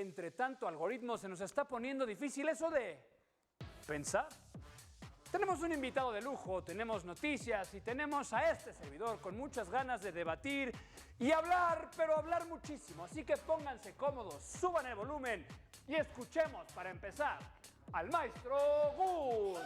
entre tanto algoritmo se nos está poniendo difícil eso de pensar. Tenemos un invitado de lujo, tenemos noticias y tenemos a este servidor con muchas ganas de debatir y hablar, pero hablar muchísimo. Así que pónganse cómodos, suban el volumen y escuchemos para empezar al maestro Gus.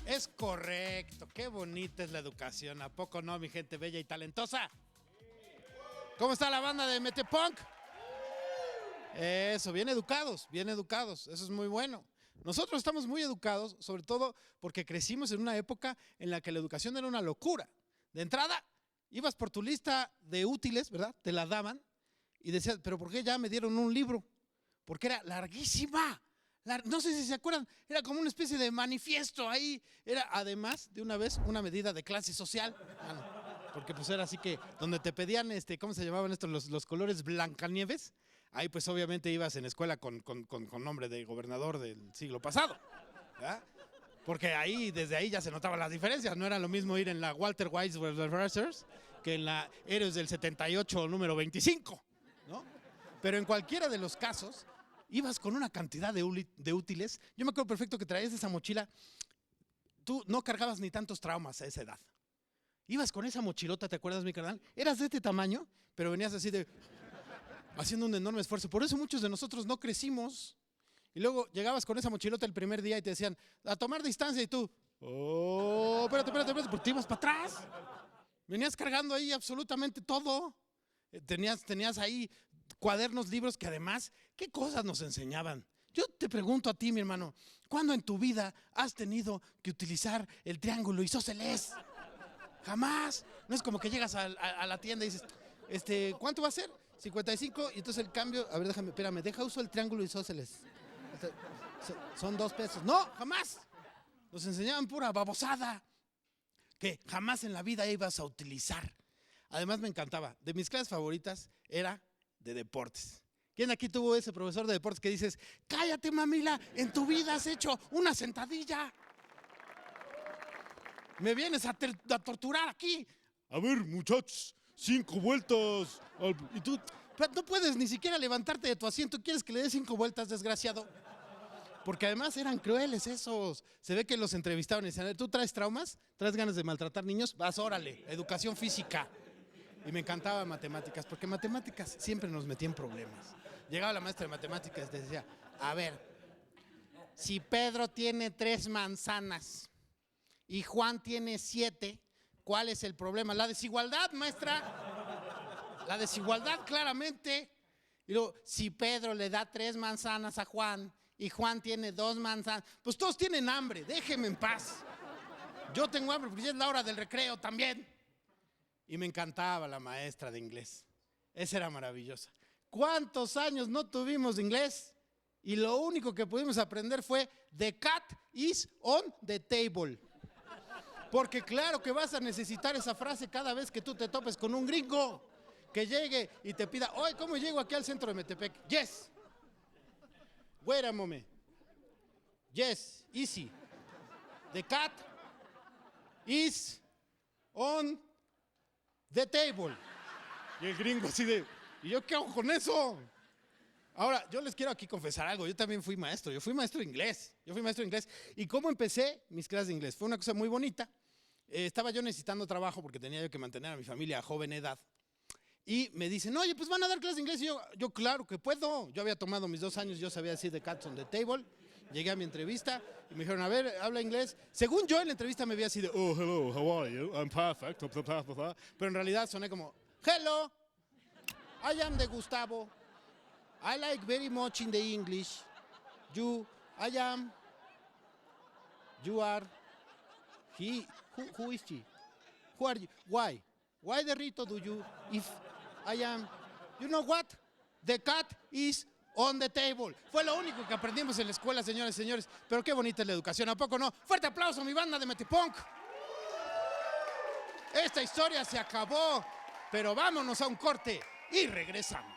Es correcto, qué bonita es la educación, ¿a poco no, mi gente bella y talentosa? ¿Cómo está la banda de Metepunk? Eso, bien educados, eso es muy bueno. Nosotros estamos muy educados, sobre todo porque crecimos en una época en la que la educación era una locura. De entrada, ibas por tu lista de útiles, ¿verdad? Te la daban y decías, ¿pero por qué ya me dieron un libro? Porque era larguísima. No sé si se acuerdan, era como una especie de manifiesto ahí. Era además, de una vez, una medida de clase social. Porque pues era así que donde te pedían, ¿cómo se llamaban estos? Los colores Blancanieves. Ahí pues obviamente ibas en escuela con nombre de gobernador del siglo pasado. ¿Verdad? Porque ahí, desde ahí ya se notaban las diferencias. No era lo mismo ir en la Walter Weiss Reversers que en la Héroes del 78 número 25. ¿No? Pero en cualquiera de los casos, ibas con una cantidad de útiles. Yo me acuerdo perfecto que traías esa mochila. Tú no cargabas ni tantos traumas a esa edad. Ibas con esa mochilota, ¿te acuerdas, mi carnal? Eras de este tamaño, pero venías así haciendo un enorme esfuerzo. Por eso muchos de nosotros no crecimos. Y luego llegabas con esa mochilota el primer día y te decían, a tomar distancia, y tú, oh, espérate, porque te ibas para atrás. Venías cargando ahí absolutamente todo. Tenías ahí cuadernos, libros que además, ¿qué cosas nos enseñaban? Yo te pregunto a ti, mi hermano, ¿cuándo en tu vida has tenido que utilizar el triángulo isósceles? Jamás. No es como que llegas a la tienda y dices, ¿cuánto va a ser? 55, y entonces el cambio, a ver, deja uso el triángulo isósceles. Son 2 pesos. No, jamás. Nos enseñaban pura babosada que jamás en la vida ibas a utilizar. Además me encantaba. De mis clases favoritas era de deportes. ¿Quién aquí tuvo ese profesor de deportes que dices, cállate, mamila, en tu vida has hecho una sentadilla? Me vienes a torturar aquí. A ver, muchachos, 5 vueltas. Y tú no puedes ni siquiera levantarte de tu asiento. ¿Quieres que le des 5 vueltas, desgraciado? Porque además eran crueles esos. Se ve que los entrevistaban y decían, ¿tú traes traumas? ¿Traes ganas de maltratar niños? Vas, órale, educación física. Y me encantaba matemáticas, porque matemáticas siempre nos metía en problemas. Llegaba la maestra de matemáticas y te decía, a ver, si Pedro tiene 3 manzanas y Juan tiene 7, ¿cuál es el problema? La desigualdad, maestra. La desigualdad, claramente. Y luego, si Pedro le da 3 manzanas a Juan y Juan tiene 2 manzanas, pues todos tienen hambre, déjenme en paz. Yo tengo hambre porque ya es la hora del recreo también. Y me encantaba la maestra de inglés. Esa era maravillosa. ¿Cuántos años no tuvimos de inglés? Y lo único que pudimos aprender fue The cat is on the table. Porque claro que vas a necesitar esa frase cada vez que tú te topes con un gringo que llegue y te pida, oye, ¿cómo llego aquí al centro de Metepec? Yes. Wait a moment. Yes, easy. The cat is on the table. Y el gringo así de, ¿y yo qué hago con eso? Ahora, yo les quiero aquí confesar algo. Yo también fui maestro. Yo fui maestro de inglés. ¿Y cómo empecé mis clases de inglés? Fue una cosa muy bonita. Estaba yo necesitando trabajo porque tenía yo que mantener a mi familia a joven edad. Y me dicen, oye, pues van a dar clases de inglés. Y yo claro que puedo. Yo había tomado mis 2 años, yo sabía decir The Cats on the Table. Llegué a mi entrevista y me dijeron, a ver, habla inglés. Según yo en la entrevista me veía así de, oh, hello, how are you? I'm perfect. Pero en realidad soné como, hello, I am the Gustavo. I like very much in the English. You, I am, you are, he, who is he? Who are you? Why? Why the Rito do you, if I am, you know what? The cat is on the table. Fue lo único que aprendimos en la escuela, señores y señores. Pero qué bonita es la educación, ¿a poco no? Fuerte aplauso a mi banda de Metepunk. Esta historia se acabó, pero vámonos a un corte y regresamos.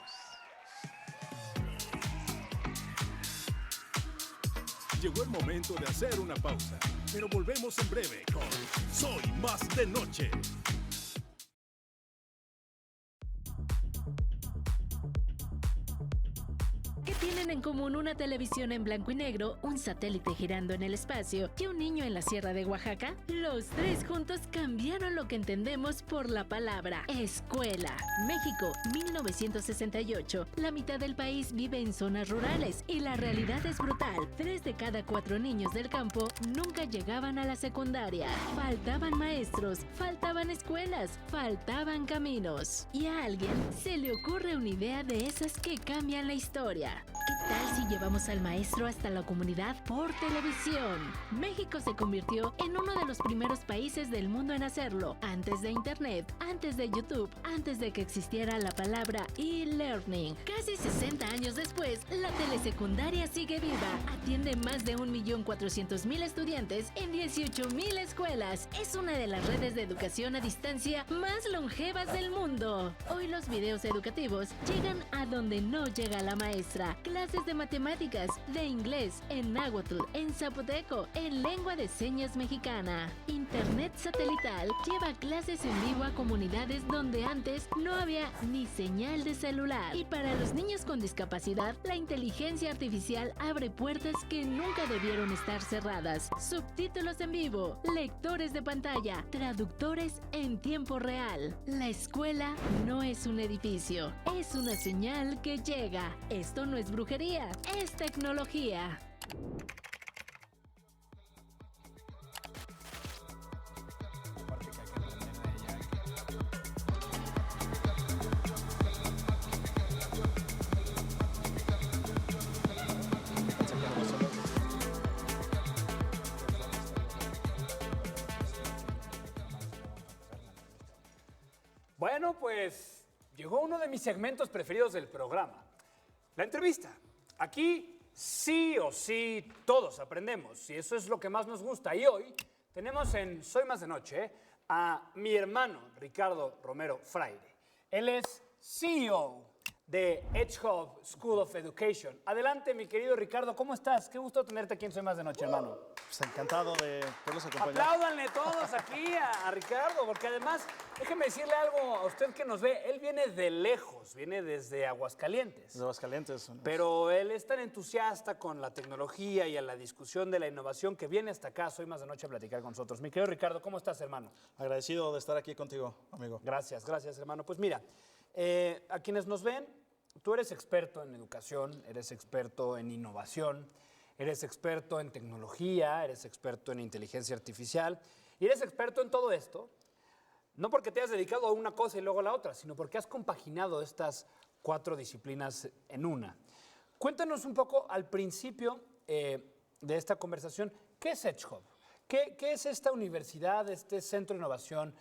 Llegó el momento de hacer una pausa, pero volvemos en breve con Soy Más de Noche. ¿Qué tienen en común una televisión en blanco y negro, un satélite girando en el espacio y un niño en la sierra de Oaxaca? Los tres juntos cambiaron lo que entendemos por la palabra escuela. México, 1968. La mitad del país vive en zonas rurales y la realidad es brutal. 3 de cada 4 niños del campo nunca llegaban a la secundaria. Faltaban maestros, faltaban escuelas, faltaban caminos. Y a alguien se le ocurre una idea de esas que cambian la historia. ¿Qué tal si llevamos al maestro hasta la comunidad por televisión? México se convirtió en uno de los primeros países del mundo en hacerlo. Antes de Internet, antes de YouTube, antes de que existiera la palabra e-learning. Casi 60 años después, la telesecundaria sigue viva. Atiende más de 1.400.000 estudiantes en 18.000 escuelas. Es una de las redes de educación a distancia más longevas del mundo. Hoy los videos educativos llegan a donde no llega la maestra. Clases de matemáticas, de inglés, en náhuatl, en zapoteco, en lengua de señas mexicana. Internet satelital lleva clases en vivo a comunidades donde antes no había ni señal de celular. Y para los niños con discapacidad, la inteligencia artificial abre puertas que nunca debieron estar cerradas. Subtítulos en vivo, lectores de pantalla, traductores en tiempo real. La escuela no es un edificio, es una señal que llega. Esto no es brujería, es tecnología. Bueno, pues llegó uno de mis segmentos preferidos del programa, la entrevista. Aquí sí o sí todos aprendemos y eso es lo que más nos gusta. Y hoy tenemos en Soy Más de Noche a mi hermano Ricardo Romero Fraile. Él es CEO de Edge Hub School of Education. Adelante, mi querido Ricardo, ¿cómo estás? Qué gusto tenerte aquí en Soy Más de Noche, hermano. Pues encantado de poderlos acompañar. Apláudanle todos aquí a Ricardo, porque además, déjeme decirle algo a usted que nos ve. Él viene de lejos, viene desde Aguascalientes. De Aguascalientes. Pero él es tan entusiasta con la tecnología y a la discusión de la innovación que viene hasta acá, Soy Más de Noche, a platicar con nosotros. Mi querido Ricardo, ¿cómo estás, hermano? Agradecido de estar aquí contigo, amigo. Gracias, gracias, hermano. Pues mira, a quienes nos ven, tú eres experto en educación, eres experto en innovación, eres experto en tecnología, eres experto en inteligencia artificial y eres experto en todo esto, no porque te hayas dedicado a una cosa y luego a la otra, sino porque has compaginado estas 4 disciplinas en una. Cuéntanos un poco al principio de esta conversación, ¿qué es Edge Hub? ¿Qué es esta universidad, este centro de innovación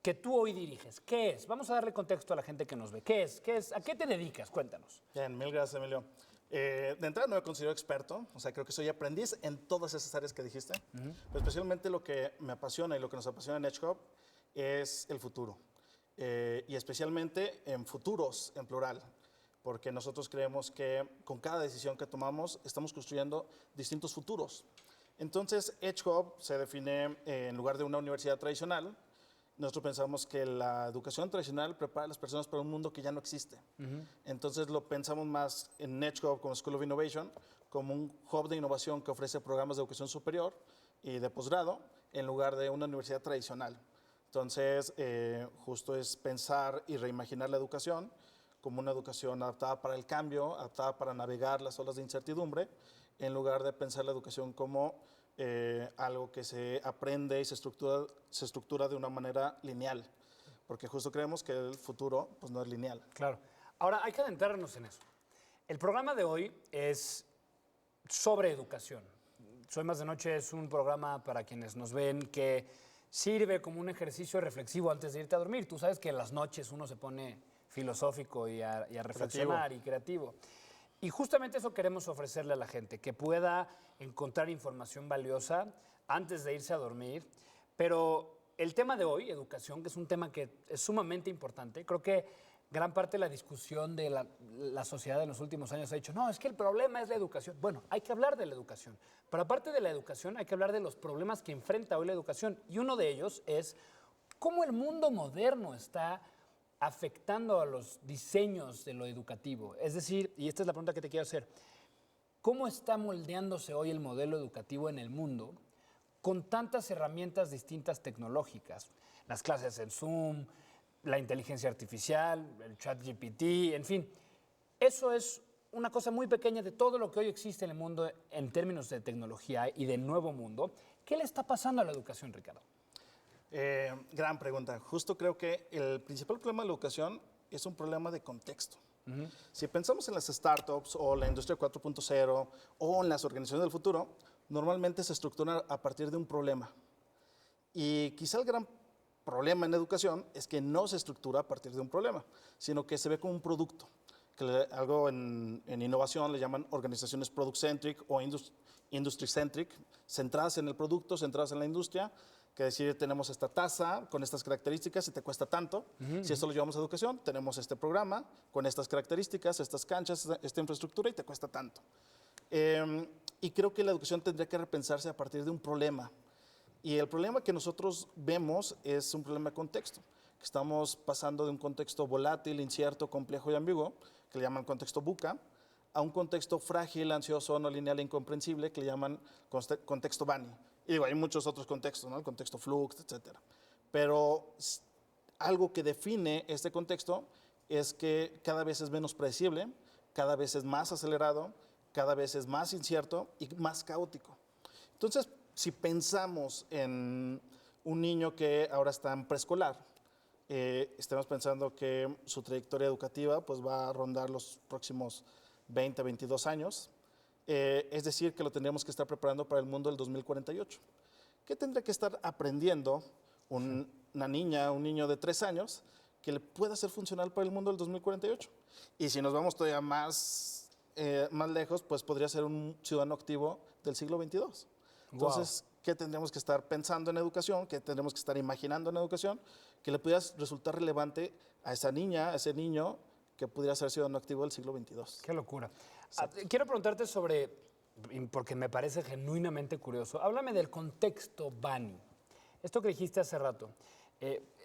que tú hoy diriges? ¿Qué es? Vamos a darle contexto a la gente que nos ve. ¿Qué es? ¿A qué te dedicas? Cuéntanos. Bien, mil gracias, Emilio. De entrada no me considero experto, o sea, creo que soy aprendiz en todas esas áreas que dijiste, pero especialmente lo que me apasiona y lo que nos apasiona en Edge Hub es el futuro, y especialmente en futuros, en plural, porque nosotros creemos que con cada decisión que tomamos estamos construyendo distintos futuros. Entonces, Edge Hub se define en lugar de una universidad tradicional. Nosotros pensamos que la educación tradicional prepara a las personas para un mundo que ya no existe. Entonces lo pensamos más en Edge Hub como School of Innovation, como un hub de innovación que ofrece programas de educación superior y de posgrado en lugar de una universidad tradicional. Entonces, justo es pensar y reimaginar la educación como una educación adaptada para el cambio, adaptada para navegar las olas de incertidumbre, en lugar de pensar la educación como algo que se aprende y se estructura de una manera lineal, porque justo creemos que el futuro pues, no es lineal. Claro. Ahora, hay que adentrarnos en eso. El programa de hoy es sobre educación. Soy Más de Noche es un programa para quienes nos ven que sirve como un ejercicio reflexivo antes de irte a dormir. Tú sabes que en las noches uno se pone filosófico y a reflexionar y creativo. Y justamente eso queremos ofrecerle a la gente, que pueda encontrar información valiosa antes de irse a dormir. Pero el tema de hoy, educación, que es un tema que es sumamente importante, creo que gran parte de la discusión de la sociedad en los últimos años ha dicho, no, es que el problema es la educación. Bueno, hay que hablar de la educación, pero aparte de la educación hay que hablar de los problemas que enfrenta hoy la educación. Y uno de ellos es cómo el mundo moderno está afectando a los diseños de lo educativo. Es decir, y esta es la pregunta que te quiero hacer, ¿cómo está moldeándose hoy el modelo educativo en el mundo con tantas herramientas distintas tecnológicas? Las clases en Zoom, la inteligencia artificial, el chat GPT, en fin. Eso es una cosa muy pequeña de todo lo que hoy existe en el mundo en términos de tecnología y de nuevo mundo. ¿Qué le está pasando a la educación, Ricardo? Gran pregunta. Justo creo que el principal problema de la educación es un problema de contexto. Si pensamos en las startups o la industria 4.0 o en las organizaciones del futuro, normalmente se estructuran a partir de un problema. Y quizá el gran problema en educación es que no se estructura a partir de un problema, sino que se ve como un producto. Algo en innovación le llaman organizaciones product-centric o industry-centric, centradas en el producto, centradas en la industria, que decir, tenemos esta tasa con estas características y te cuesta tanto. Si esto lo llevamos a educación, tenemos este programa con estas características, estas canchas, esta infraestructura y te cuesta tanto. Y creo que la educación tendría que repensarse a partir de un problema. Y el problema que nosotros vemos es un problema de contexto. Que estamos pasando de un contexto volátil, incierto, complejo y ambiguo, que le llaman contexto VUCA, a un contexto frágil, ansioso, no lineal e incomprensible, que le llaman contexto BANI. Y digo, hay muchos otros contextos, ¿no? El contexto Flux, etc. Pero algo que define este contexto es que cada vez es menos predecible, cada vez es más acelerado, cada vez es más incierto y más caótico. Entonces, si pensamos en un niño que ahora está en preescolar, estamos pensando que su trayectoria educativa pues, va a rondar los próximos 20, 22 años. Es decir, que lo tendríamos que estar preparando para el mundo del 2048. ¿Qué tendría que estar aprendiendo una niña, un niño de 3 años que le pueda ser funcional para el mundo del 2048? Y si nos vamos todavía más lejos, pues podría ser un ciudadano activo del siglo 22. Entonces, ¿qué tendríamos que estar pensando en educación? ¿Qué tendríamos que estar imaginando en educación? Que le pudiera resultar relevante a esa niña, a ese niño que pudiera ser ciudadano activo del siglo 22. Qué locura. Quiero preguntarte sobre, porque me parece genuinamente curioso, háblame del contexto BANI. Esto que dijiste hace rato,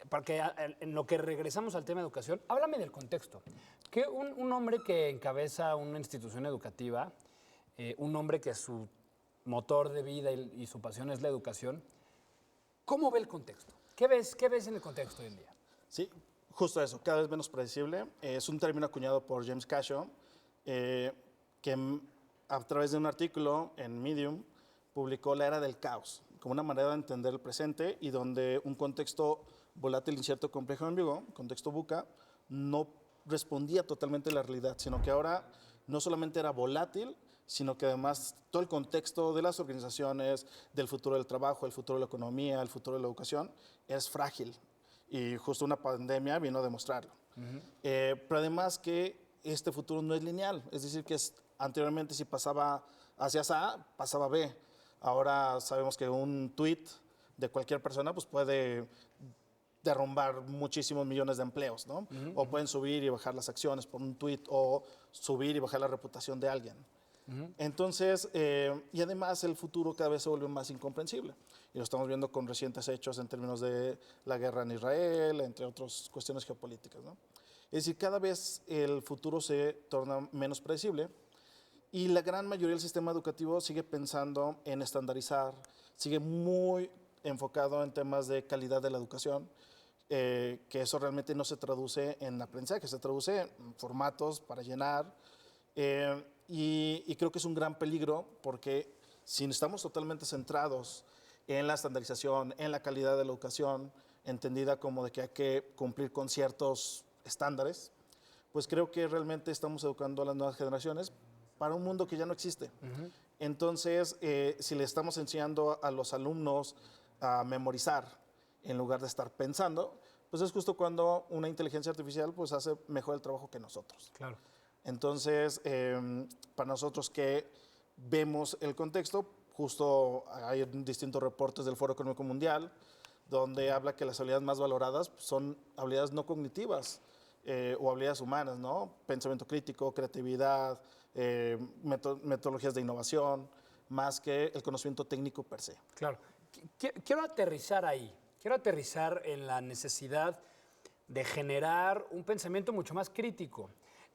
porque en lo que regresamos al tema de educación, háblame del contexto. Que un hombre que encabeza una institución educativa, un hombre que su motor de vida y su pasión es la educación, ¿cómo ve el contexto? ¿Qué ves en el contexto hoy en día? Sí, justo eso, cada vez menos predecible. Es un término acuñado por James Casho, que a través de un artículo en Medium publicó la era del caos, como una manera de entender el presente y donde un contexto volátil, incierto, complejo y ambiguo, contexto VUCA, no respondía totalmente a la realidad, sino que ahora no solamente era volátil, sino que además todo el contexto de las organizaciones, del futuro del trabajo, el futuro de la economía, el futuro de la educación, es frágil. Y justo una pandemia vino a demostrarlo. Pero además que este futuro no es lineal, es decir, que anteriormente si pasaba hacia A, pasaba B. Ahora sabemos que un tweet de cualquier persona pues puede derrumbar muchísimos millones de empleos, ¿no? O pueden subir y bajar las acciones por un tweet o subir y bajar la reputación de alguien. Entonces, y además el futuro cada vez se vuelve más incomprensible. Y lo estamos viendo con recientes hechos en términos de la guerra en Israel, entre otras cuestiones geopolíticas, ¿no? Es decir, cada vez el futuro se torna menos predecible y la gran mayoría del sistema educativo sigue pensando en estandarizar, sigue muy enfocado en temas de calidad de la educación, que eso realmente no se traduce en aprendizaje, se traduce en formatos para llenar. Y creo que es un gran peligro porque si estamos totalmente centrados en la estandarización, en la calidad de la educación, entendida como de que hay que cumplir con ciertos estándares, pues creo que realmente estamos educando a las nuevas generaciones para un mundo que ya no existe. Entonces, si le estamos enseñando a los alumnos a memorizar en lugar de estar pensando, pues es justo cuando una inteligencia artificial pues hace mejor el trabajo que nosotros. Claro. Entonces, para nosotros que vemos el contexto, justo hay distintos reportes del Foro Económico Mundial, donde habla que las habilidades más valoradas son habilidades no cognitivas, o habilidades humanas, ¿no? Pensamiento crítico, creatividad, metodologías de innovación, más que el conocimiento técnico per se. Claro. Quiero aterrizar ahí. Quiero aterrizar en la necesidad de generar un pensamiento mucho más crítico,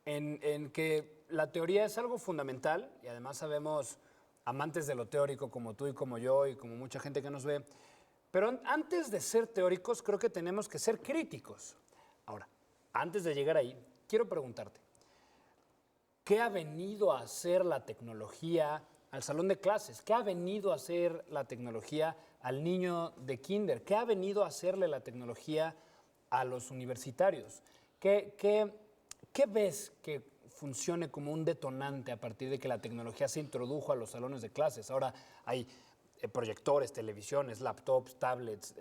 en que la teoría es algo fundamental y además sabemos, amantes de lo teórico como tú y como yo y como mucha gente que nos ve, pero antes de ser teóricos creo que tenemos que ser críticos. Ahora, antes de llegar ahí, quiero preguntarte, ¿qué ha venido a hacer la tecnología al salón de clases? ¿Qué ha venido a hacer la tecnología al niño de kinder? ¿Qué ha venido a hacerle la tecnología a los universitarios? ¿Qué ves que funcione como un detonante a partir de que la tecnología se introdujo a los salones de clases? Ahora hay proyectores, televisiones, laptops, tablets,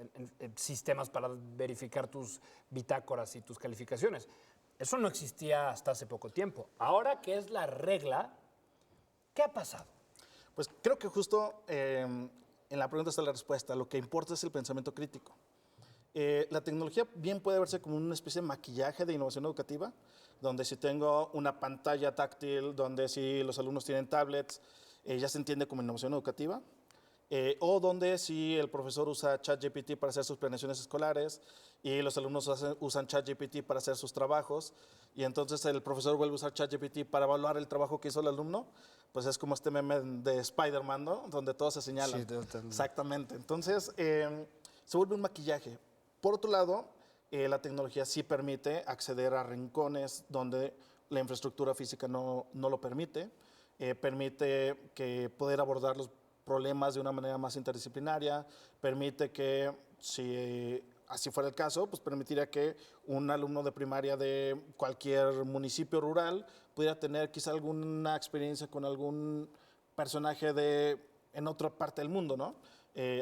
sistemas para verificar tus bitácoras y tus calificaciones. Eso no existía hasta hace poco tiempo. Ahora que es la regla, ¿qué ha pasado? Pues creo que justo en la pregunta está la respuesta. Lo que importa es el pensamiento crítico. La tecnología bien puede verse como una especie de maquillaje de innovación educativa, donde si tengo una pantalla táctil, donde si los alumnos tienen tablets, ya se entiende como innovación educativa. O donde si el profesor usa ChatGPT para hacer sus planeaciones escolares y los alumnos usan ChatGPT para hacer sus trabajos y entonces el profesor vuelve a usar ChatGPT para evaluar el trabajo que hizo el alumno, pues es como este meme de Spider-Man, ¿no? Donde todos se señalan. Sí, exactamente. Entonces, se vuelve un maquillaje. Por otro lado, la tecnología sí permite acceder a rincones donde la infraestructura física no lo permite. Permite que poder abordar los problemas de una manera más interdisciplinaria, permite que, si así fuera el caso, pues permitiría que un alumno de primaria de cualquier municipio rural pudiera tener quizá alguna experiencia con algún personaje en otra parte del mundo, ¿no?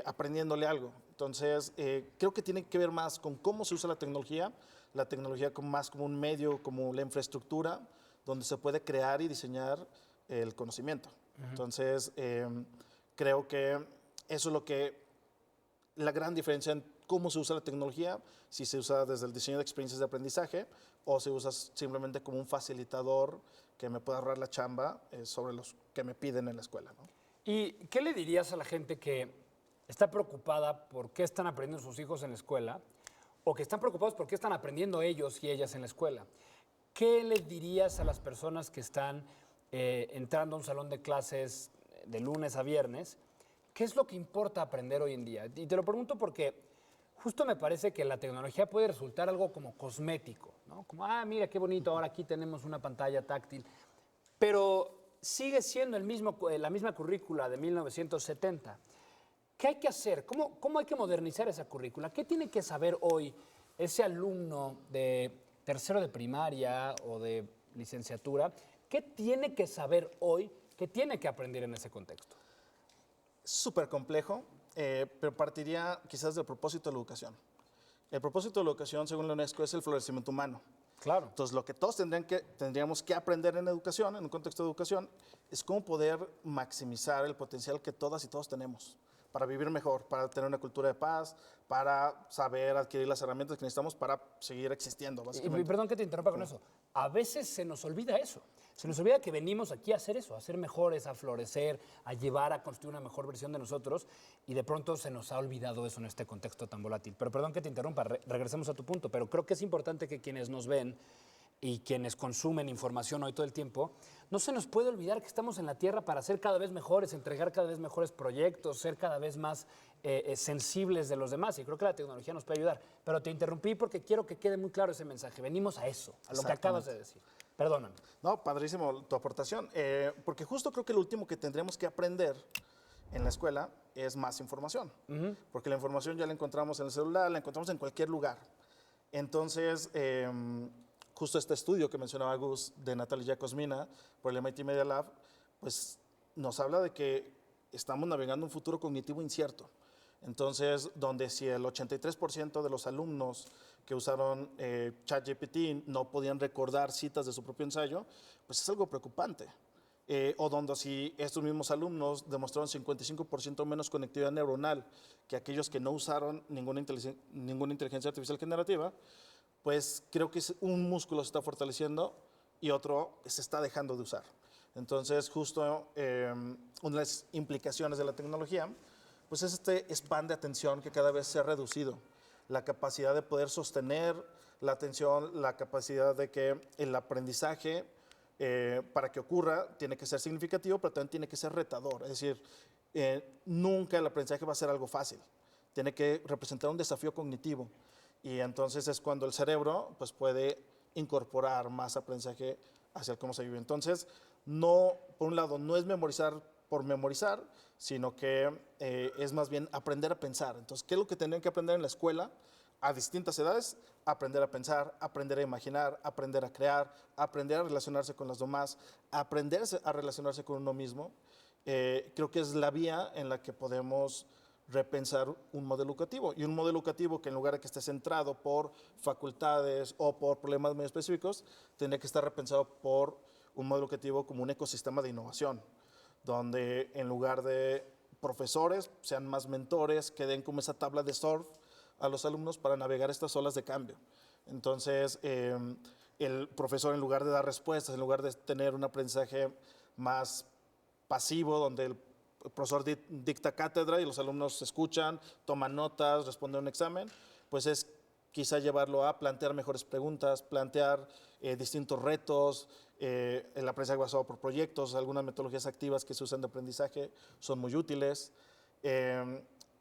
Aprendiéndole algo. Entonces, creo que tiene que ver más con cómo se usa la tecnología más como un medio, como la infraestructura, donde se puede crear y diseñar el conocimiento. Entonces, creo que eso es la gran diferencia en cómo se usa la tecnología, si se usa desde el diseño de experiencias de aprendizaje o se usa simplemente como un facilitador que me pueda ahorrar la chamba sobre los que me piden en la escuela, ¿no? ¿Y qué le dirías a la gente que está preocupada por qué están aprendiendo sus hijos en la escuela o que están preocupados por qué están aprendiendo ellos y ellas en la escuela? ¿Qué le dirías a las personas que están entrando a un salón de clases de lunes a viernes? ¿Qué es lo que importa aprender hoy en día? Y te lo pregunto porque justo me parece que la tecnología puede resultar algo como cosmético, ¿no? Como, mira qué bonito, ahora aquí tenemos una pantalla táctil. Pero sigue siendo la misma currícula de 1970. ¿Qué hay que hacer? ¿Cómo hay que modernizar esa currícula? ¿Qué tiene que saber hoy ese alumno de tercero de primaria o de licenciatura? ¿Qué tiene que saber hoy? ¿Qué tiene que aprender en ese contexto? Súper complejo, pero partiría quizás del propósito de la educación. El propósito de la educación, según la UNESCO, es el florecimiento humano. Claro. Entonces, lo que todos tendríamos que aprender en educación, en un contexto de educación, es cómo poder maximizar el potencial que todas y todos tenemos para vivir mejor, para tener una cultura de paz, para saber adquirir las herramientas que necesitamos para seguir existiendo, básicamente. Y perdón que te interrumpa con eso. A veces se nos olvida eso. Se nos olvida que venimos aquí a hacer eso, a ser mejores, a florecer, a llevar a construir una mejor versión de nosotros y de pronto se nos ha olvidado eso en este contexto tan volátil. Pero perdón que te interrumpa, regresemos a tu punto, pero creo que es importante que quienes nos ven y quienes consumen información hoy todo el tiempo, no se nos puede olvidar que estamos en la Tierra para ser cada vez mejores, entregar cada vez mejores proyectos, ser cada vez más sensibles de los demás. Y creo que la tecnología nos puede ayudar. Pero te interrumpí porque quiero que quede muy claro ese mensaje. Venimos a eso, a lo que acabas de decir. Perdóname. No, padrísimo tu aportación. Porque justo creo que lo último que tendríamos que aprender en la escuela es más información. Porque la información ya la encontramos en el celular, la encontramos en cualquier lugar. Entonces, justo este estudio que mencionaba Gus de Natalia Giacomina por el MIT Media Lab, pues nos habla de que estamos navegando un futuro cognitivo incierto. Entonces, donde si el 83% de los alumnos que usaron ChatGPT no podían recordar citas de su propio ensayo, pues es algo preocupante. O donde si estos mismos alumnos demostraron 55% menos conectividad neuronal que aquellos que no usaron ninguna inteligencia artificial generativa, pues creo que un músculo se está fortaleciendo y otro se está dejando de usar. Entonces, justo una de las implicaciones de la tecnología, pues es este span de atención que cada vez se ha reducido. La capacidad de poder sostener la atención, la capacidad de que el aprendizaje, para que ocurra, tiene que ser significativo, pero también tiene que ser retador. Es decir, nunca el aprendizaje va a ser algo fácil. Tiene que representar un desafío cognitivo. Y entonces es cuando el cerebro pues, puede incorporar más aprendizaje hacia el cómo se vive. Entonces, no, por un lado, no es memorizar por memorizar, sino que es más bien aprender a pensar. Entonces, ¿qué es lo que tendrían que aprender en la escuela a distintas edades? Aprender a pensar, aprender a imaginar, aprender a crear, aprender a relacionarse con los demás, aprender a relacionarse con uno mismo. Creo que es la vía en la que podemos repensar un modelo educativo. Y un modelo educativo que en lugar de que esté centrado por facultades o por problemas muy específicos, tendría que estar repensado por un modelo educativo como un ecosistema de innovación, donde en lugar de profesores sean más mentores, que den como esa tabla de surf a los alumnos para navegar estas olas de cambio. Entonces, el profesor, en lugar de dar respuestas, en lugar de tener un aprendizaje más pasivo, donde el profesor dicta cátedra y los alumnos escuchan, toman notas, responden un examen, pues es quizá llevarlo a plantear mejores preguntas, plantear distintos retos, el aprendizaje basado por proyectos, algunas metodologías activas que se usan de aprendizaje son muy útiles.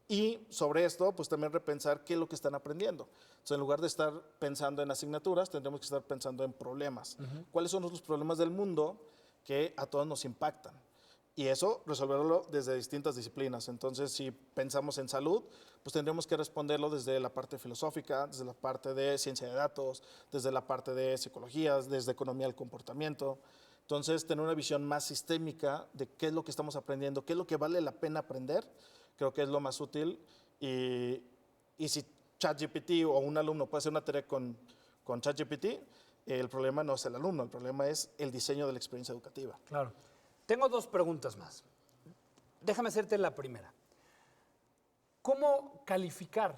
Y sobre esto, pues también repensar qué es lo que están aprendiendo. Entonces, en lugar de estar pensando en asignaturas, tendremos que estar pensando en problemas. ¿Cuáles son los problemas del mundo que a todos nos impactan? Y eso resolverlo desde distintas disciplinas. Entonces, si pensamos en salud, pues tendremos que responderlo desde la parte filosófica, desde la parte de ciencia de datos, desde la parte de psicología, desde economía del comportamiento. Entonces, tener una visión más sistémica de qué es lo que estamos aprendiendo, qué es lo que vale la pena aprender, creo que es lo más útil. Y si ChatGPT o un alumno puede hacer una tarea con ChatGPT, el problema no es el alumno, el problema es el diseño de la experiencia educativa. Claro. Tengo dos preguntas más. Déjame hacerte la primera. ¿Cómo calificar?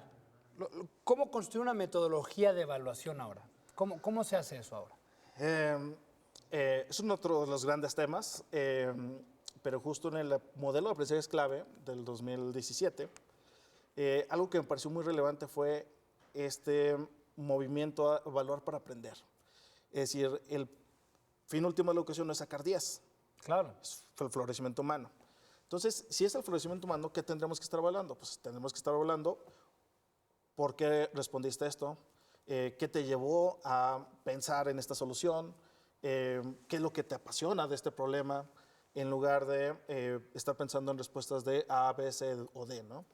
¿Cómo construir una metodología de evaluación ahora? ¿Cómo se hace eso ahora? Es otro de los grandes temas, pero justo en el modelo de aprendizaje clave del 2017, algo que me pareció muy relevante fue este movimiento a evaluar para aprender. Es decir, el fin último de la educación no es sacar 10. Claro. Es el florecimiento humano. Entonces, si es el florecimiento humano, ¿qué tendremos que estar evaluando? Pues tendremos que estar evaluando por qué respondiste esto, qué te llevó a pensar en esta solución, qué es lo que te apasiona de este problema, en lugar de estar pensando en respuestas de A, B, C o D, ¿no?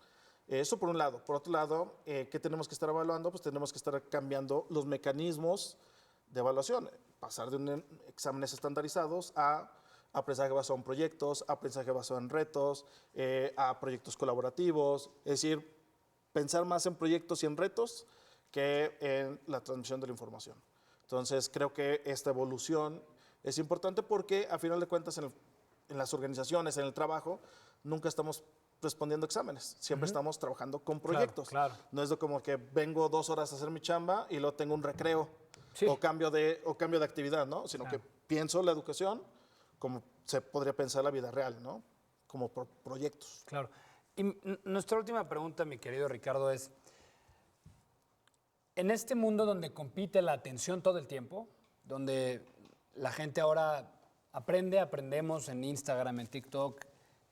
Eso por un lado. Por otro lado, ¿qué tenemos que estar evaluando? Pues tenemos que estar cambiando los mecanismos de evaluación, pasar de exámenes estandarizados a aprendizaje basado en proyectos, aprendizaje basado en retos, a proyectos colaborativos, es decir, pensar más en proyectos y en retos que en la transmisión de la información. Entonces, creo que esta evolución es importante porque, a final de cuentas, en las organizaciones, en el trabajo, nunca estamos respondiendo exámenes, siempre estamos trabajando con proyectos. Claro. No es de como que vengo 2 horas a hacer mi chamba y luego tengo un recreo Sí. o cambio de actividad, ¿no? Sino que pienso la educación como se podría pensar la vida real, ¿no? Como proyectos. Claro. Y nuestra última pregunta, mi querido Ricardo, es, en este mundo donde compite la atención todo el tiempo, donde la gente ahora aprendemos en Instagram, en TikTok,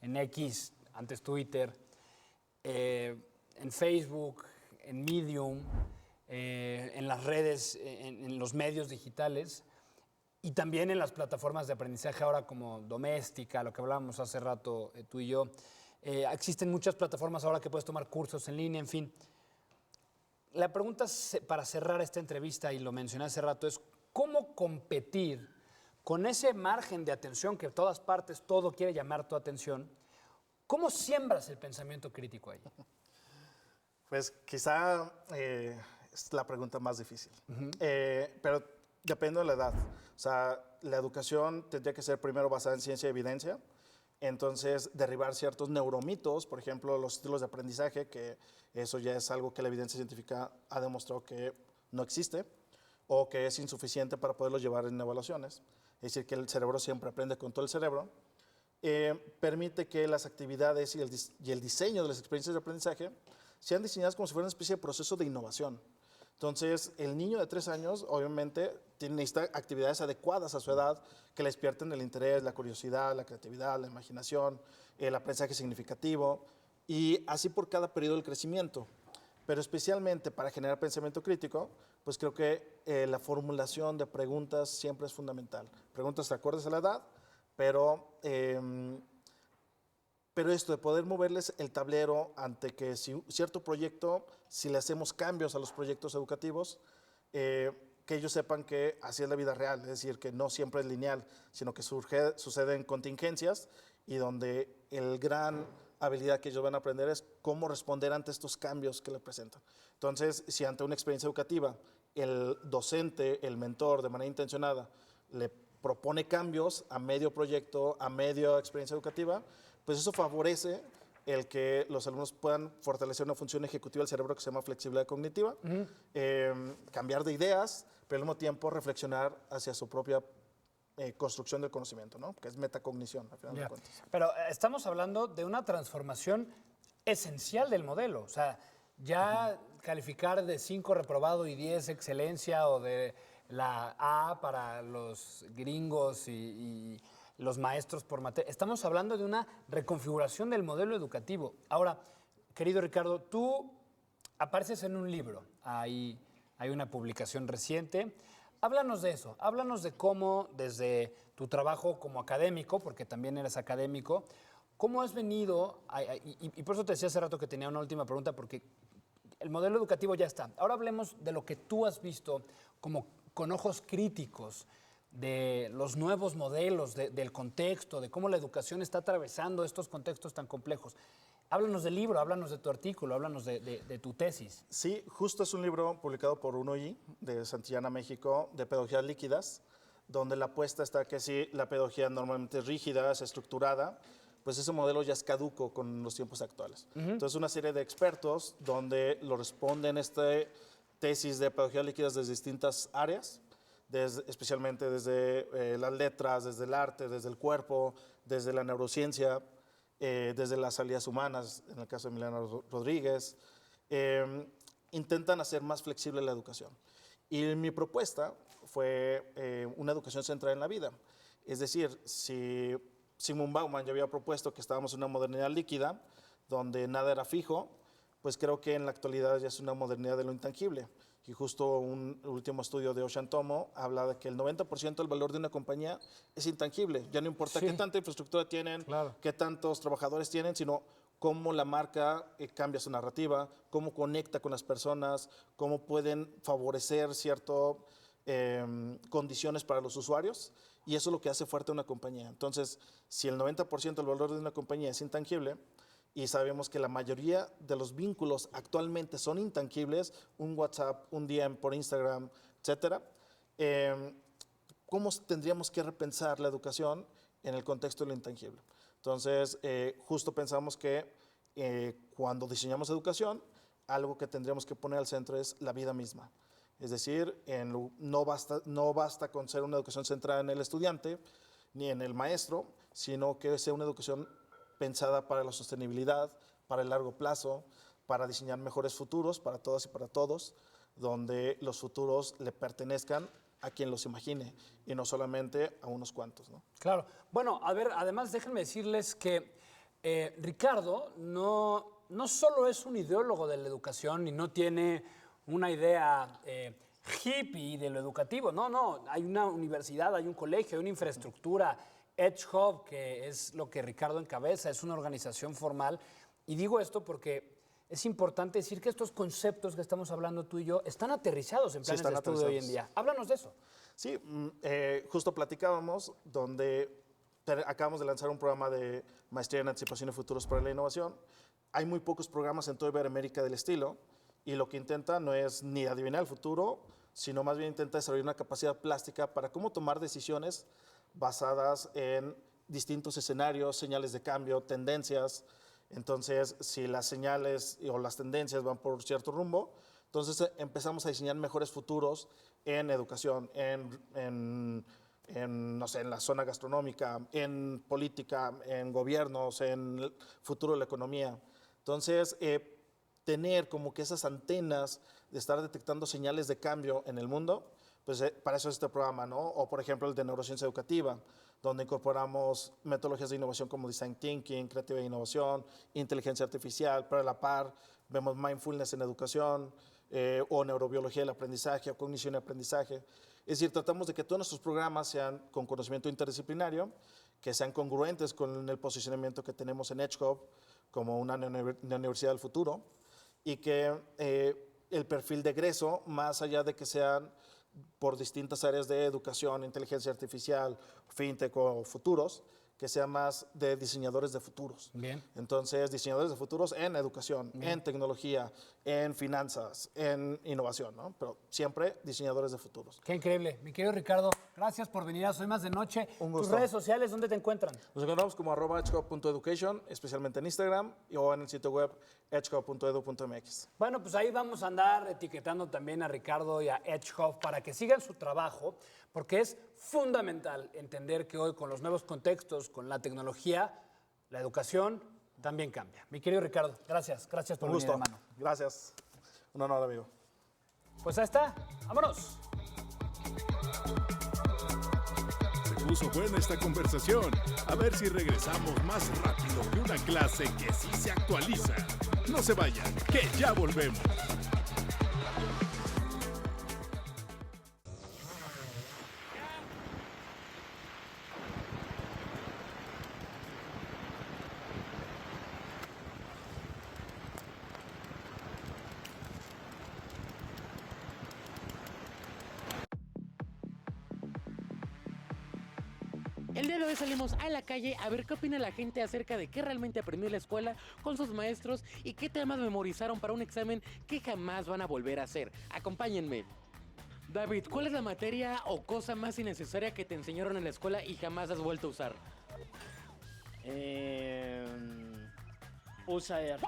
en X, antes Twitter, en Facebook, en Medium, en las redes, en los medios digitales, y también en las plataformas de aprendizaje ahora como Doméstica, lo que hablábamos hace rato tú y yo. Existen muchas plataformas ahora que puedes tomar cursos en línea, en fin. La pregunta para cerrar esta entrevista, y lo mencioné hace rato, es ¿cómo competir con ese margen de atención que en todas partes todo quiere llamar tu atención? ¿Cómo siembras el pensamiento crítico ahí? Pues quizá es la pregunta más difícil, pero depende de la edad. O sea, la educación tendría que ser primero basada en ciencia y evidencia, entonces derribar ciertos neuromitos, por ejemplo, los estilos de aprendizaje, que eso ya es algo que la evidencia científica ha demostrado que no existe. o que es insuficiente para poderlo llevar en evaluaciones. Es decir, que el cerebro siempre aprende con todo el cerebro. Permite que las actividades y el diseño de las experiencias de aprendizaje sean diseñadas como si fuera una especie de proceso de innovación. Entonces, el niño de 3 años, obviamente, necesita actividades adecuadas a su edad que le despierten el interés, la curiosidad, la creatividad, la imaginación, el aprendizaje significativo, y así por cada periodo del crecimiento. Pero especialmente para generar pensamiento crítico, pues creo que la formulación de preguntas siempre es fundamental. Preguntas acordes a la edad, pero esto de poder moverles el tablero ante que si cierto proyecto, si le hacemos cambios a los proyectos educativos, que ellos sepan que así es la vida real, es decir, que no siempre es lineal, sino que suceden contingencias y donde el gran habilidad que ellos van a aprender es cómo responder ante estos cambios que le presentan. Entonces, si ante una experiencia educativa el docente, el mentor, de manera intencionada, le propone cambios a medio proyecto, a medio experiencia educativa, pues eso favorece el que los alumnos puedan fortalecer una función ejecutiva del cerebro que se llama flexibilidad cognitiva, cambiar de ideas, pero al mismo tiempo reflexionar hacia su propia construcción del conocimiento, ¿no? Que es metacognición, al final de cuentas. Pero estamos hablando de una transformación esencial del modelo. O sea, ya calificar de 5 reprobado y 10 excelencia, o de la A para los gringos y los maestros por materia. Estamos hablando de una reconfiguración del modelo educativo. Ahora, querido Ricardo, tú apareces en un libro. Hay una publicación reciente. Háblanos de eso. Háblanos de cómo, desde tu trabajo como académico, porque también eres académico, cómo has venido, y por eso te decía hace rato que tenía una última pregunta, porque el modelo educativo ya está. Ahora hablemos de lo que tú has visto como con ojos críticos, de los nuevos modelos, del contexto, de cómo la educación está atravesando estos contextos tan complejos. Háblanos del libro, háblanos de tu artículo, háblanos de tu tesis. Sí, justo es un libro publicado por UNOI de Santillana, México, de pedagogías líquidas, donde la apuesta está que si la pedagogía normalmente es rígida, es estructurada, pues ese modelo ya es caduco con los tiempos actuales. Entonces, una serie de expertos donde lo responden tesis de pedagogías líquidas desde distintas áreas, especialmente desde las letras, desde el arte, desde el cuerpo, desde la neurociencia, desde las habilidades humanas, en el caso de Emiliano Rodríguez, intentan hacer más flexible la educación. Y mi propuesta fue una educación centrada en la vida. Es decir, si Zygmunt Bauman ya había propuesto que estábamos en una modernidad líquida, donde nada era fijo, pues creo que en la actualidad ya es una modernidad de lo intangible. Y justo un último estudio de Ocean Tomo habla de que el 90% del valor de una compañía es intangible. Ya no importa qué tanta infraestructura tienen, qué tantos trabajadores tienen, sino cómo la marca cambia su narrativa, cómo conecta con las personas, cómo pueden favorecer ciertas condiciones para los usuarios. Y eso es lo que hace fuerte una compañía. Entonces, si el 90% del valor de una compañía es intangible, y sabemos que la mayoría de los vínculos actualmente son intangibles, un WhatsApp, un DM por Instagram, etcétera, ¿cómo tendríamos que repensar la educación en el contexto de lo intangible? Entonces, justo pensamos que cuando diseñamos educación, algo que tendríamos que poner al centro es la vida misma. Es decir, no basta con ser una educación centrada en el estudiante ni en el maestro, sino que sea una educación pensada para la sostenibilidad, para el largo plazo, para diseñar mejores futuros para todas y para todos, donde los futuros le pertenezcan a quien los imagine y no solamente a unos cuantos, ¿no? Claro. Bueno, a ver, además déjenme decirles que Ricardo no solo es un ideólogo de la educación y no tiene una idea hippie de lo educativo. No, hay una universidad, hay un colegio, hay una infraestructura. Edge Hub, que es lo que Ricardo encabeza, es una organización formal. Y digo esto porque es importante decir que estos conceptos que estamos hablando tú y yo están aterrizados en planes de estudio hoy en día. Háblanos de eso. Sí, justo platicábamos donde acabamos de lanzar un programa de maestría en anticipación y futuros para la innovación. Hay muy pocos programas en toda Iberoamérica del estilo y lo que intenta no es ni adivinar el futuro, sino más bien intenta desarrollar una capacidad plástica para cómo tomar decisiones basadas en distintos escenarios, señales de cambio, tendencias. Entonces, si las señales o las tendencias van por cierto rumbo, entonces empezamos a diseñar mejores futuros en educación, no sé, en la zona gastronómica, en política, en gobiernos, en el futuro de la economía. Entonces, tener como que esas antenas de estar detectando señales de cambio en el mundo, pues para eso es este programa, ¿no? O por ejemplo el de neurociencia educativa, donde incorporamos metodologías de innovación como design thinking, creatividad e innovación, inteligencia artificial, pero a la par vemos mindfulness en educación, o neurobiología del aprendizaje, o cognición y aprendizaje. Es decir, tratamos de que todos nuestros programas sean con conocimiento interdisciplinario, que sean congruentes con el posicionamiento que tenemos en EdgeHub como una universidad del futuro, y que el perfil de egreso, más allá de que sean por distintas áreas de educación, inteligencia artificial, fintech o futuros, que sea más de diseñadores de futuros. Bien. Entonces, diseñadores de futuros en educación, en tecnología, en finanzas, en innovación, ¿no? Pero siempre diseñadores de futuros. Qué increíble. Mi querido Ricardo, gracias por venir a Soy Más de Noche. Un ¿Tus gusto. redes sociales dónde te encuentran? Nos encontramos como @edgehub.education, especialmente en Instagram o en el sitio web edgehub.edu.mx. Bueno, pues ahí vamos a andar etiquetando también a Ricardo y a EdgeHub para que sigan su trabajo, porque es fundamental entender que hoy con los nuevos contextos, con la tecnología, la educación también cambia. Mi querido Ricardo, gracias. Gracias por Un venir, gusto. hermano. Gracias. Un honor, amigo. Pues ahí está. Vámonos. Se puso buena esta conversación. A ver si regresamos más rápido que una clase que sí se actualiza. No se vayan, que ya volvemos. El día de hoy salimos a la calle a ver qué opina la gente acerca de qué realmente aprendió en la escuela con sus maestros y qué temas memorizaron para un examen que jamás van a volver a hacer. Acompáñenme. David, ¿cuál es la materia o cosa más innecesaria que te enseñaron en la escuela y jamás has vuelto a usar? Usar.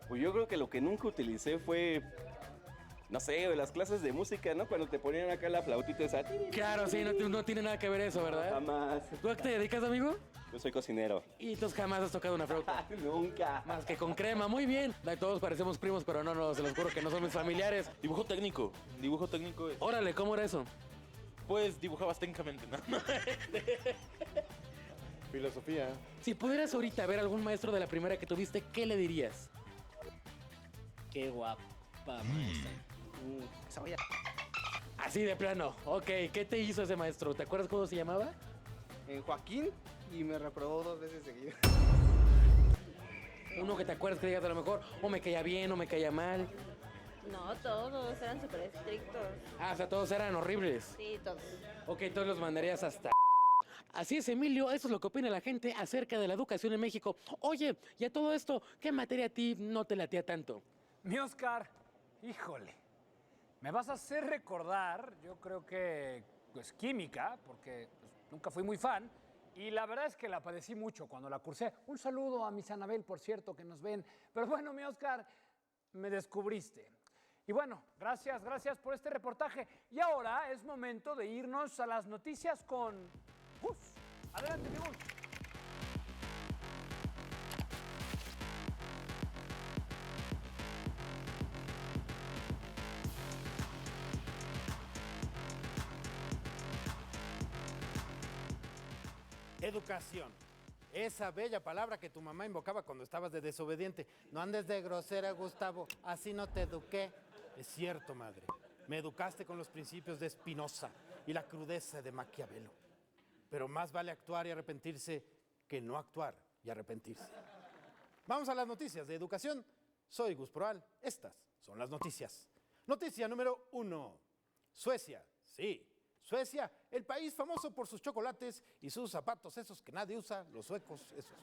Pues yo creo que lo que nunca utilicé fue, no sé, las clases de música, ¿no? Cuando te ponían acá la flautita esa. Claro, sí, no tiene nada que ver eso, ¿verdad? Jamás. ¿Tú a qué te dedicas, amigo? Yo soy cocinero. Y entonces jamás has tocado una flauta. Nunca. Más que con crema, muy bien. Todos parecemos primos, pero no, se los juro que no somos familiares. Dibujo técnico. Dibujo técnico es. Órale, ¿cómo era eso? Pues dibujabas técnicamente, ¿no? Filosofía. Si pudieras ahorita ver algún maestro de la primera que tuviste, ¿qué le dirías? Qué guapa maestra. Así de plano. Ok, ¿qué te hizo ese maestro? ¿Te acuerdas cómo se llamaba? Joaquín, y me reprobó 2 veces seguidas. Uno que te acuerdas que digas a lo mejor, o me caía bien o me caía mal. No, todos eran súper estrictos. Ah, o sea, todos eran horribles. Sí, todos. Ok, todos los mandarías hasta... Así es, Emilio, eso es lo que opina la gente acerca de la educación en México. Oye, y a todo esto, ¿qué materia a ti no te latía tanto? Mi Oscar, híjole, me vas a hacer recordar, yo creo que, pues, química, porque pues, nunca fui muy fan, y la verdad es que la padecí mucho cuando la cursé. Un saludo a mis Anabel, por cierto, que nos ven. Pero bueno, mi Oscar, me descubriste. Y bueno, gracias por este reportaje. Y ahora es momento de irnos a las noticias con Gus. Adelante, mi Gus. Educación. Esa bella palabra que tu mamá invocaba cuando estabas de desobediente. No andes de grosera, Gustavo. Así no te eduqué. Es cierto, madre. Me educaste con los principios de Spinoza y la crudeza de Maquiavelo. Pero más vale actuar y arrepentirse que no actuar y arrepentirse. Vamos a las noticias de educación. Soy Gus Proal. Estas son las noticias. Noticia número 1. Suecia. Sí. Suecia, el país famoso por sus chocolates y sus zapatos, esos que nadie usa, los suecos, esos.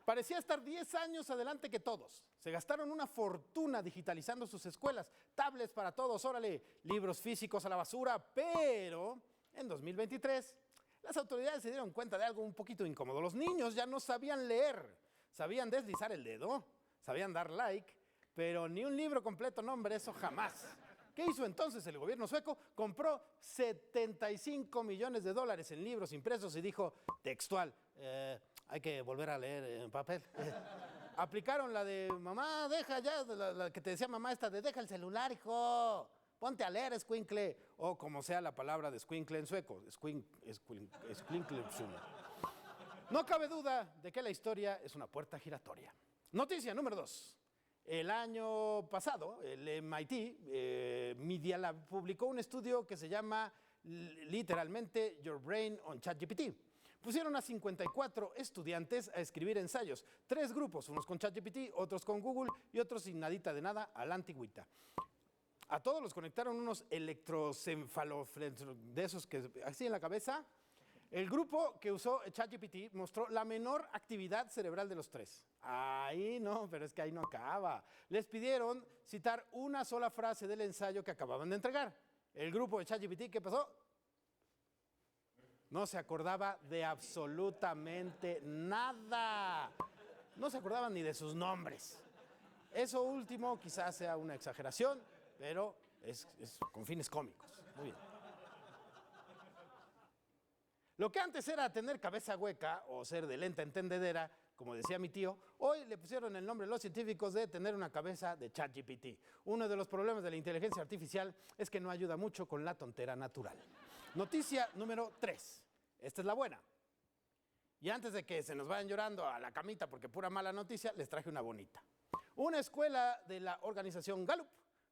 Parecía estar 10 años adelante que todos. Se gastaron una fortuna digitalizando sus escuelas, tablets para todos, órale, libros físicos a la basura, pero en 2023 las autoridades se dieron cuenta de algo un poquito incómodo. Los niños ya no sabían leer, sabían deslizar el dedo, sabían dar like, pero ni un libro completo, no hombre, eso jamás. ¿Qué hizo entonces el gobierno sueco? Compró 75 millones de dólares en libros impresos y dijo, textual, hay que volver a leer en papel. Aplicaron la de, mamá, deja ya, la que te decía mamá esta de, deja el celular, hijo. Ponte a leer, escuincle, o como sea la palabra de escuincle en sueco, escuincle. No cabe duda de que la historia es una puerta giratoria. Noticia número 2. El año pasado, el MIT Media Lab publicó un estudio que se llama literalmente Your Brain on ChatGPT. Pusieron a 54 estudiantes a escribir ensayos. 3 grupos, unos con ChatGPT, otros con Google y otros sin nadita de nada, a la antigüita. A todos los conectaron unos electroencefalómetros de esos que así en la cabeza. El grupo que usó ChatGPT mostró la menor actividad cerebral de los 3. Ahí no, pero es que ahí no acaba. Les pidieron citar una sola frase del ensayo que acababan de entregar. El grupo de ChatGPT, ¿qué pasó? No se acordaba de absolutamente nada. No se acordaban ni de sus nombres. Eso último quizás sea una exageración, pero es con fines cómicos. Muy bien. Lo que antes era tener cabeza hueca o ser de lenta entendedera, como decía mi tío, hoy le pusieron el nombre los científicos de tener una cabeza de ChatGPT. Uno de los problemas de la inteligencia artificial es que no ayuda mucho con la tontera natural. Noticia número 3. Esta es la buena. Y antes de que se nos vayan llorando a la camita porque pura mala noticia, les traje una bonita. Una escuela de la organización Gallup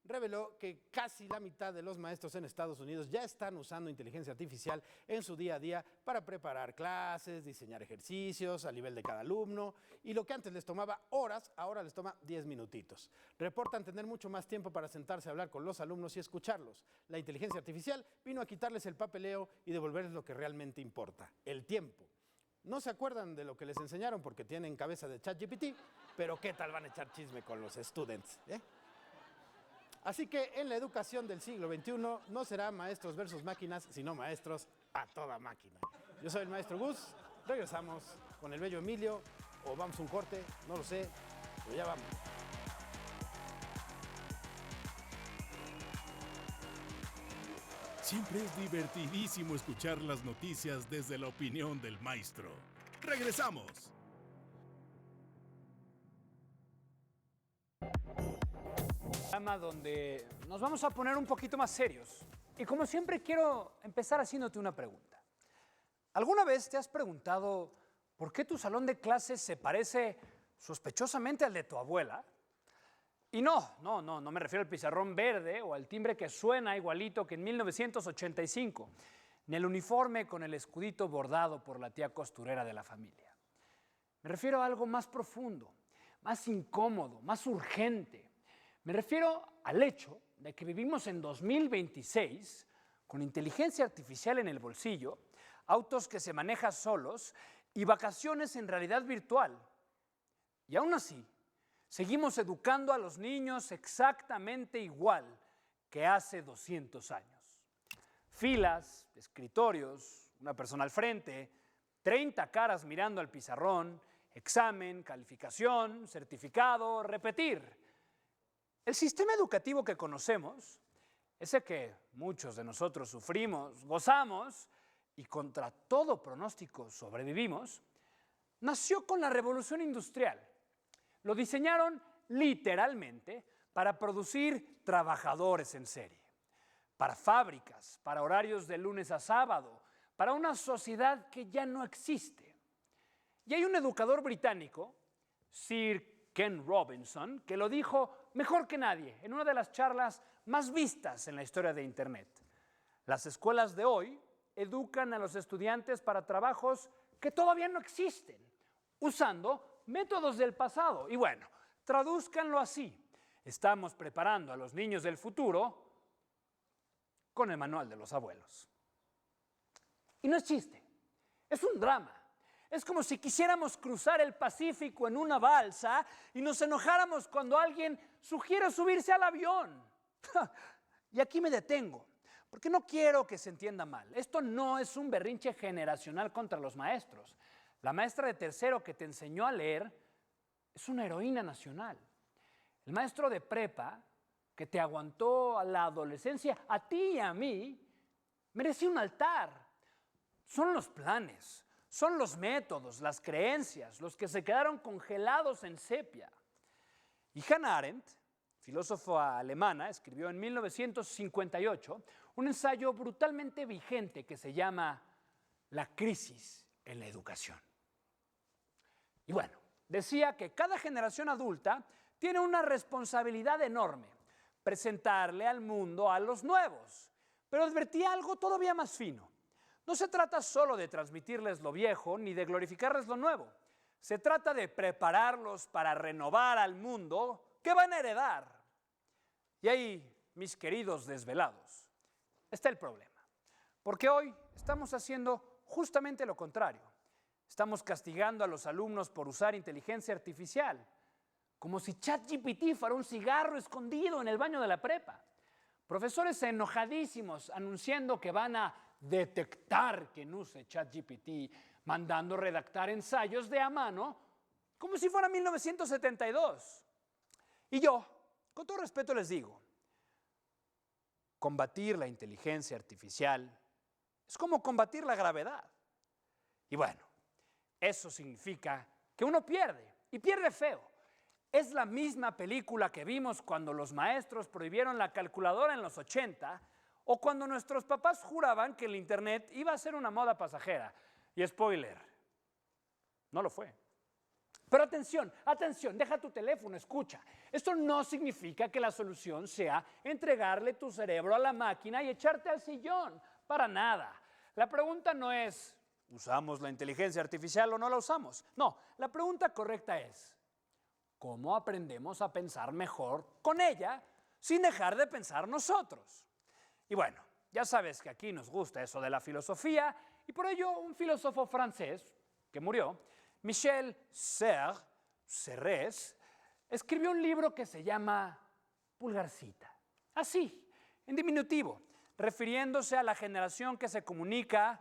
reveló que casi la mitad de los maestros en Estados Unidos ya están usando inteligencia artificial en su día a día para preparar clases, diseñar ejercicios a nivel de cada alumno, y lo que antes les tomaba horas, ahora les toma 10 minutitos. Reportan tener mucho más tiempo para sentarse a hablar con los alumnos y escucharlos. La inteligencia artificial vino a quitarles el papeleo y devolverles lo que realmente importa, el tiempo. No se acuerdan de lo que les enseñaron porque tienen cabeza de ChatGPT, pero ¿qué tal van a echar chisme con los students? Así que en la educación del siglo XXI no será maestros versus máquinas, sino maestros a toda máquina. Yo soy el maestro Gus, regresamos con el bello Emilio, o vamos a un corte, no lo sé, pero ya vamos. Siempre es divertidísimo escuchar las noticias desde la opinión del maestro. ¡Regresamos! Donde nos vamos a poner un poquito más serios. Y como siempre quiero empezar haciéndote una pregunta. ¿Alguna vez te has preguntado por qué tu salón de clases se parece sospechosamente al de tu abuela? Y no me refiero al pizarrón verde o al timbre que suena igualito que en 1985, ni el uniforme con el escudito bordado por la tía costurera de la familia. Me refiero a algo más profundo, más incómodo, más urgente. Me refiero al hecho de que vivimos en 2026 con inteligencia artificial en el bolsillo, autos que se manejan solos y vacaciones en realidad virtual. Y aún así, seguimos educando a los niños exactamente igual que hace 200 años. Filas, escritorios, una persona al frente, 30 caras mirando al pizarrón, examen, calificación, certificado, repetir. El sistema educativo que conocemos, ese que muchos de nosotros sufrimos, gozamos y contra todo pronóstico sobrevivimos, nació con la Revolución Industrial. Lo diseñaron literalmente para producir trabajadores en serie, para fábricas, para horarios de lunes a sábado, para una sociedad que ya no existe. Y hay un educador británico, Sir Ken Robinson, que lo dijo mejor que nadie en una de las charlas más vistas en la historia de Internet. Las escuelas de hoy educan a los estudiantes para trabajos que todavía no existen, usando métodos del pasado. Y bueno, tradúzcanlo así. Estamos preparando a los niños del futuro con el manual de los abuelos. Y no es chiste, es un drama. Es como si quisiéramos cruzar el Pacífico en una balsa y nos enojáramos cuando alguien sugiere subirse al avión. Y aquí me detengo, porque no quiero que se entienda mal. Esto no es un berrinche generacional contra los maestros. La maestra de tercero que te enseñó a leer es una heroína nacional. El maestro de prepa que te aguantó a la adolescencia, a ti y a mí, merece un altar. Son los planes, son los métodos, las creencias, los que se quedaron congelados en sepia. Y Hannah Arendt, filósofa alemana, escribió en 1958 un ensayo brutalmente vigente que se llama La crisis en la educación. Y bueno, decía que cada generación adulta tiene una responsabilidad enorme, presentarle al mundo a los nuevos, pero advertía algo todavía más fino. No se trata solo de transmitirles lo viejo ni de glorificarles lo nuevo. Se trata de prepararlos para renovar al mundo que van a heredar. Y ahí, mis queridos desvelados, está el problema. Porque hoy estamos haciendo justamente lo contrario. Estamos castigando a los alumnos por usar inteligencia artificial, como si ChatGPT fuera un cigarro escondido en el baño de la prepa. Profesores enojadísimos anunciando que van a detectar quien use ChatGPT, mandando redactar ensayos de a mano, como si fuera 1972. Y yo, con todo respeto les digo, combatir la inteligencia artificial es como combatir la gravedad. Y bueno, eso significa que uno pierde, y pierde feo. Es la misma película que vimos cuando los maestros prohibieron la calculadora en los 80 o cuando nuestros papás juraban que el Internet iba a ser una moda pasajera. Y spoiler, no lo fue. Pero atención, atención, deja tu teléfono, escucha. Esto no significa que la solución sea entregarle tu cerebro a la máquina y echarte al sillón. Para nada. La pregunta no es, ¿usamos la inteligencia artificial o no la usamos? No, la pregunta correcta es, ¿cómo aprendemos a pensar mejor con ella sin dejar de pensar nosotros? Y bueno, ya sabes que aquí nos gusta eso de la filosofía y por ello un filósofo francés que murió, Michel Serres, escribió un libro que se llama Pulgarcita. Así, en diminutivo, refiriéndose a la generación que se comunica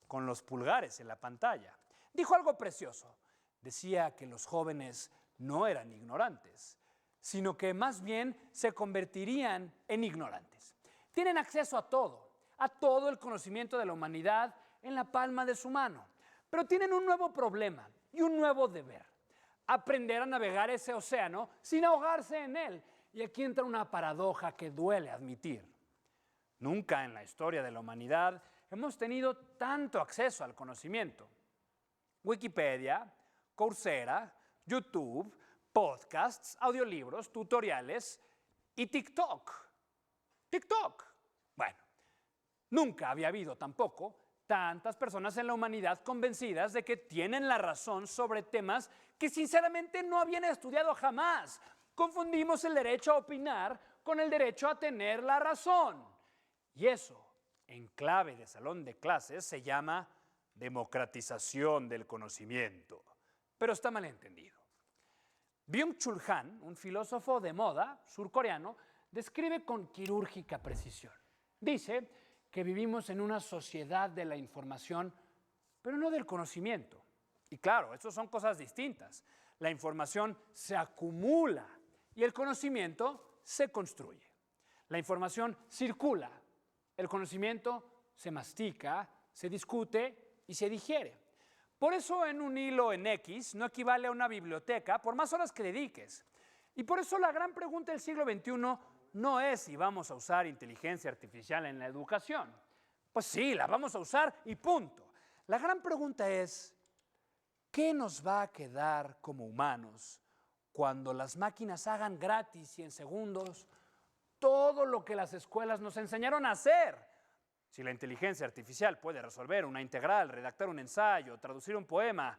con los pulgares en la pantalla. Dijo algo precioso. Decía que los jóvenes no eran ignorantes, sino que más bien se convertirían en ignorantes. Tienen acceso a todo el conocimiento de la humanidad en la palma de su mano. Pero tienen un nuevo problema y un nuevo deber. Aprender a navegar ese océano sin ahogarse en él. Y aquí entra una paradoja que duele admitir. Nunca en la historia de la humanidad hemos tenido tanto acceso al conocimiento. Wikipedia, Coursera, YouTube, podcasts, audiolibros, tutoriales y TikTok. TikTok. Bueno, nunca había habido tampoco tantas personas en la humanidad convencidas de que tienen la razón sobre temas que sinceramente no habían estudiado jamás. Confundimos el derecho a opinar con el derecho a tener la razón. Y eso, en clave de salón de clases, se llama democratización del conocimiento. Pero está mal entendido. Byung-Chul Han, un filósofo de moda surcoreano, describe con quirúrgica precisión. Dice que vivimos en una sociedad de la información, pero no del conocimiento. Y claro, eso son cosas distintas. La información se acumula y el conocimiento se construye. La información circula, el conocimiento se mastica, se discute y se digiere. Por eso en un hilo en X no equivale a una biblioteca por más horas que dediques. Y por eso la gran pregunta del siglo XXI no es si vamos a usar inteligencia artificial en la educación. Pues sí, la vamos a usar y punto. La gran pregunta es, ¿qué nos va a quedar como humanos cuando las máquinas hagan gratis y en segundos todo lo que las escuelas nos enseñaron a hacer? Si la inteligencia artificial puede resolver una integral, redactar un ensayo, traducir un poema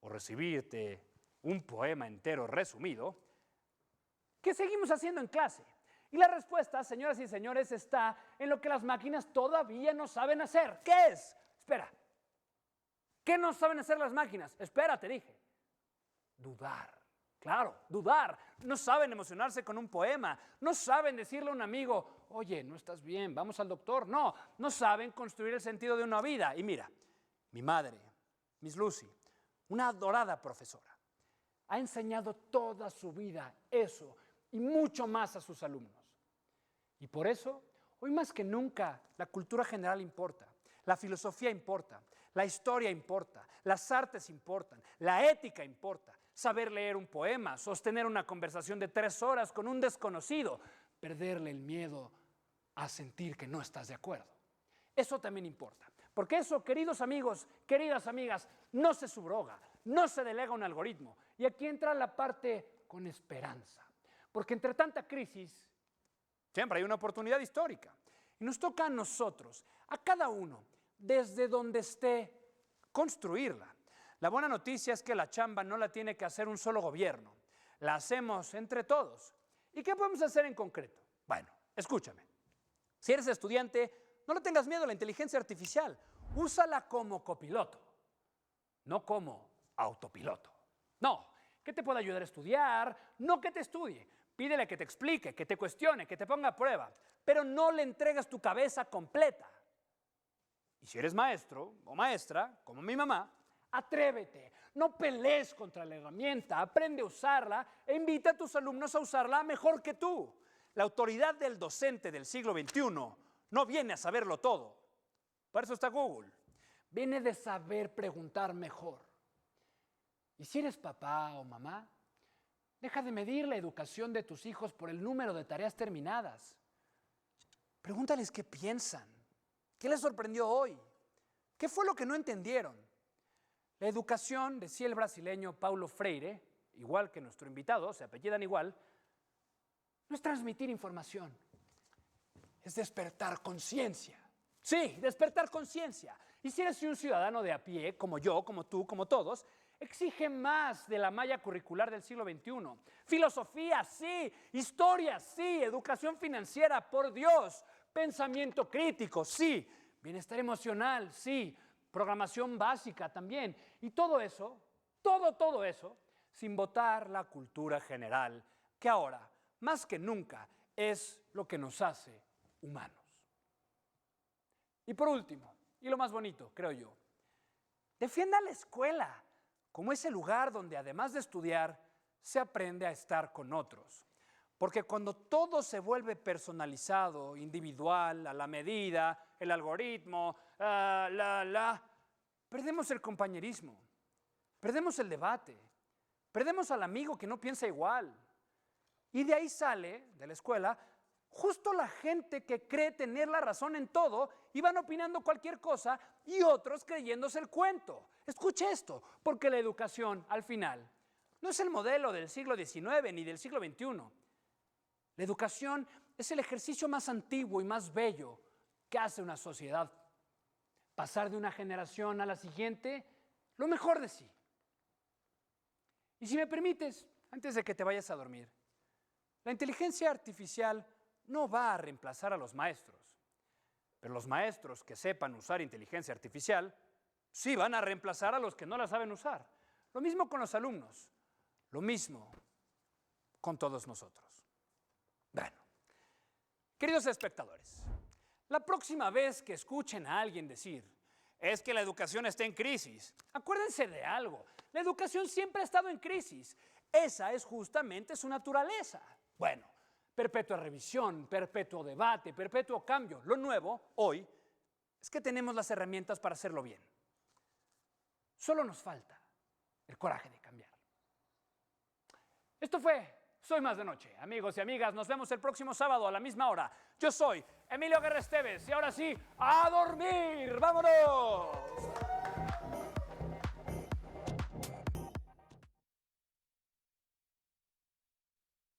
o recibirte un poema entero resumido, ¿qué seguimos haciendo en clase? Y la respuesta, señoras y señores, está en lo que las máquinas todavía no saben hacer. ¿Qué es? Espera. ¿Qué no saben hacer las máquinas? Espera, te dije. Dudar. Claro, dudar. No saben emocionarse con un poema. No saben decirle a un amigo, oye, no estás bien, vamos al doctor. No, no saben construir el sentido de una vida. Y mira, mi madre, Miss Lucy, una adorada profesora, ha enseñado toda su vida eso. y mucho más a sus alumnos. Y por eso, hoy más que nunca, la cultura general importa, la filosofía importa, la historia importa, las artes importan, la ética importa, saber leer un poema, sostener una conversación de 3 horas con un desconocido, perderle el miedo a sentir que no estás de acuerdo. Eso también importa, porque eso, queridos amigos, queridas amigas, no se subroga, no se delega un algoritmo. Y aquí entra la parte con esperanza, porque entre tanta crisis, siempre hay una oportunidad histórica. Y nos toca a nosotros, a cada uno, desde donde esté, construirla. La buena noticia es que la chamba no la tiene que hacer un solo gobierno, la hacemos entre todos. ¿Y qué podemos hacer en concreto? Bueno, escúchame. Si eres estudiante, no le tengas miedo a la inteligencia artificial. Úsala como copiloto, no como autopiloto. No, que te pueda ayudar a estudiar, no que te estudie. Pídele que te explique, que te cuestione, que te ponga a prueba, pero no le entregues tu cabeza completa. Y si eres maestro o maestra, como mi mamá, atrévete, no pelees contra la herramienta, aprende a usarla e invita a tus alumnos a usarla mejor que tú. La autoridad del docente del siglo XXI no viene a saberlo todo. Para eso está Google. Viene de saber preguntar mejor. Y si eres papá o mamá, deja de medir la educación de tus hijos por el número de tareas terminadas. Pregúntales qué piensan, qué les sorprendió hoy, qué fue lo que no entendieron. La educación, decía el brasileño Paulo Freire, igual que nuestro invitado, se apellidan igual, no es transmitir información, es despertar conciencia. Sí, despertar conciencia. Y si eres un ciudadano de a pie, como yo, como tú, como todos, exige más de la malla curricular del siglo XXI. Filosofía, sí. Historia, sí. Educación financiera, por Dios. Pensamiento crítico, sí. Bienestar emocional, sí. Programación básica también. Y todo eso, todo eso, sin botar la cultura general, que ahora, más que nunca, es lo que nos hace humanos. Y por último, y lo más bonito, creo yo, defienda la escuela como ese lugar donde además de estudiar, se aprende a estar con otros. Porque cuando todo se vuelve personalizado, individual, a la medida, el algoritmo, perdemos el compañerismo, perdemos el debate, perdemos al amigo que no piensa igual. Y de ahí sale, de la escuela, justo la gente que cree tener la razón en todo y van opinando cualquier cosa y otros creyéndose el cuento. Escuche esto, porque la educación, al final, no es el modelo del siglo XIX ni del siglo XXI. La educación es el ejercicio más antiguo y más bello que hace una sociedad. Pasar de una generación a la siguiente lo mejor de sí. Y si me permites, antes de que te vayas a dormir, la inteligencia artificial no va a reemplazar a los maestros, pero los maestros que sepan usar inteligencia artificial sí van a reemplazar a los que no la saben usar. Lo mismo con los alumnos, lo mismo con todos nosotros. Bueno, queridos espectadores, la próxima vez que escuchen a alguien decir es que la educación está en crisis, acuérdense de algo, la educación siempre ha estado en crisis, esa es justamente su naturaleza. Bueno, perpetua revisión, perpetuo debate, perpetuo cambio. Lo nuevo, hoy, es que tenemos las herramientas para hacerlo bien. Solo nos falta el coraje de cambiar. Esto fue Soy Más de Noche. Amigos y amigas, nos vemos el próximo sábado a la misma hora. Yo soy Emilio Guerra Esteves y ahora sí, ¡a dormir! ¡Vámonos!